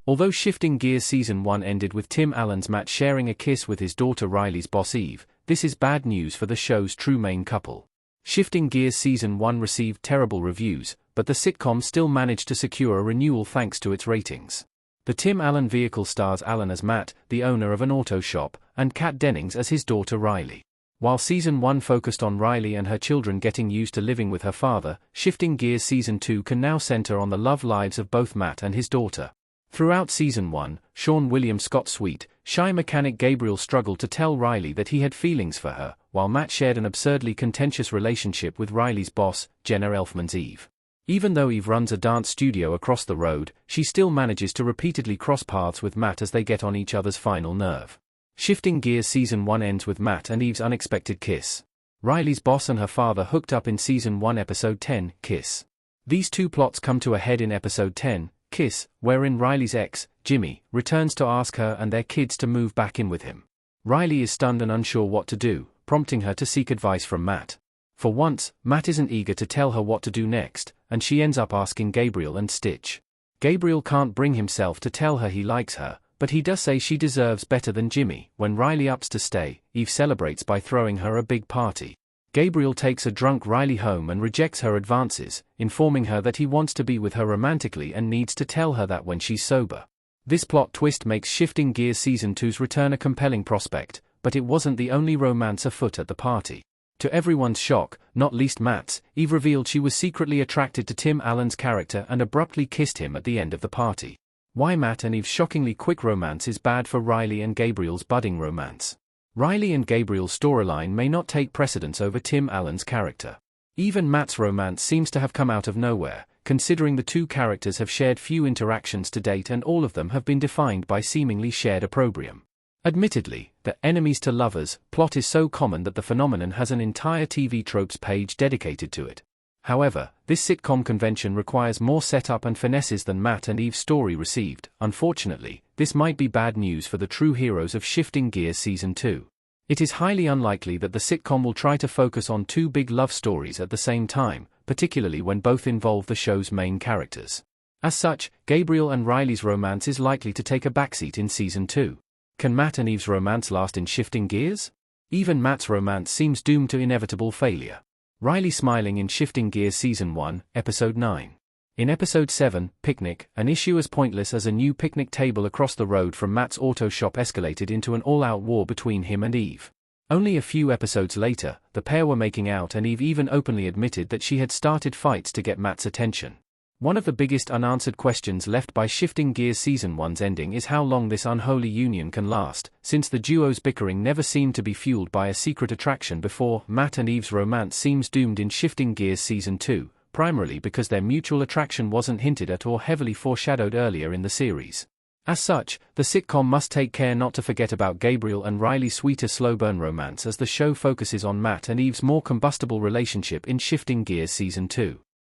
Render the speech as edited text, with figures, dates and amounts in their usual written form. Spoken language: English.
Although Shifting Gears Season 1 ended with Tim Allen's Matt sharing a kiss with his daughter Riley's boss Eve, this is bad news for the show's true main couple. Shifting Gears Season 1 received terrible reviews, but the sitcom still managed to secure a renewal thanks to its ratings. The Tim Allen vehicle stars Allen as Matt, the owner of an auto shop, and Kat Dennings as his daughter Riley. While Season 1 focused on Riley and her children getting used to living with her father, Shifting Gears Season 2 can now center on the love lives of both Matt and his daughter. Throughout Season 1, Sean William Scott's sweet, shy mechanic Gabriel struggled to tell Riley that he had feelings for her, while Matt shared an absurdly contentious relationship with Riley's boss, Jenna Elfman's Eve. Even though Eve runs a dance studio across the road, she still manages to repeatedly cross paths with Matt as they get on each other's final nerve. Shifting Gears Season 1 ends with Matt and Eve's unexpected kiss. Riley's boss and her father hooked up in Season 1 Episode 10, Kiss. These two plots come to a head in Episode 10, Kiss, wherein Riley's ex, Jimmy, returns to ask her and their kids to move back in with him. Riley is stunned and unsure what to do, prompting her to seek advice from Matt. For once, Matt isn't eager to tell her what to do next, and she ends up asking Gabriel and Stitch. Gabriel can't bring himself to tell her he likes her, but he does say she deserves better than Jimmy. When Riley opts to stay, Eve celebrates by throwing her a big party. Gabriel takes a drunk Riley home and rejects her advances, informing her that he wants to be with her romantically and needs to tell her that when she's sober. This plot twist makes Shifting Gears Season 2's return a compelling prospect, but it wasn't the only romance afoot at the party. To everyone's shock, not least Matt's, Eve revealed she was secretly attracted to Tim Allen's character and abruptly kissed him at the end of the party. Why Matt and Eve's shockingly quick romance is bad for Riley and Gabriel's budding romance. Riley and Gabriel's storyline may not take precedence over Tim Allen's character. Even Matt's romance seems to have come out of nowhere, considering the two characters have shared few interactions to date and all of them have been defined by seemingly shared opprobrium. Admittedly, the enemies to lovers plot is so common that the phenomenon has an entire TV tropes page dedicated to it. However, this sitcom convention requires more setup and finesses than Matt and Eve's story received. Unfortunately, this might be bad news for the true heroes of Shifting Gears Season 2. It is highly unlikely that the sitcom will try to focus on two big love stories at the same time, particularly when both involve the show's main characters. As such, Gabriel and Riley's romance is likely to take a backseat in Season 2. Can Matt and Eve's romance last in Shifting Gears? Even Matt's romance seems doomed to inevitable failure. Riley smiling in Shifting Gears Season 1, Episode 9. In Episode 7, Picnic, an issue as pointless as a new picnic table across the road from Matt's auto shop escalated into an all-out war between him and Eve. Only a few episodes later, the pair were making out and Eve even openly admitted that she had started fights to get Matt's attention. One of the biggest unanswered questions left by Shifting Gears Season 1's ending is how long this unholy union can last, since the duo's bickering never seemed to be fueled by a secret attraction before. Matt and Eve's romance seems doomed in Shifting Gears Season 2, primarily because their mutual attraction wasn't hinted at or heavily foreshadowed earlier in the series. As such, the sitcom must take care not to forget about Gabriel and Riley's sweeter slow-burn romance as the show focuses on Matt and Eve's more combustible relationship in Shifting Gears Season 2.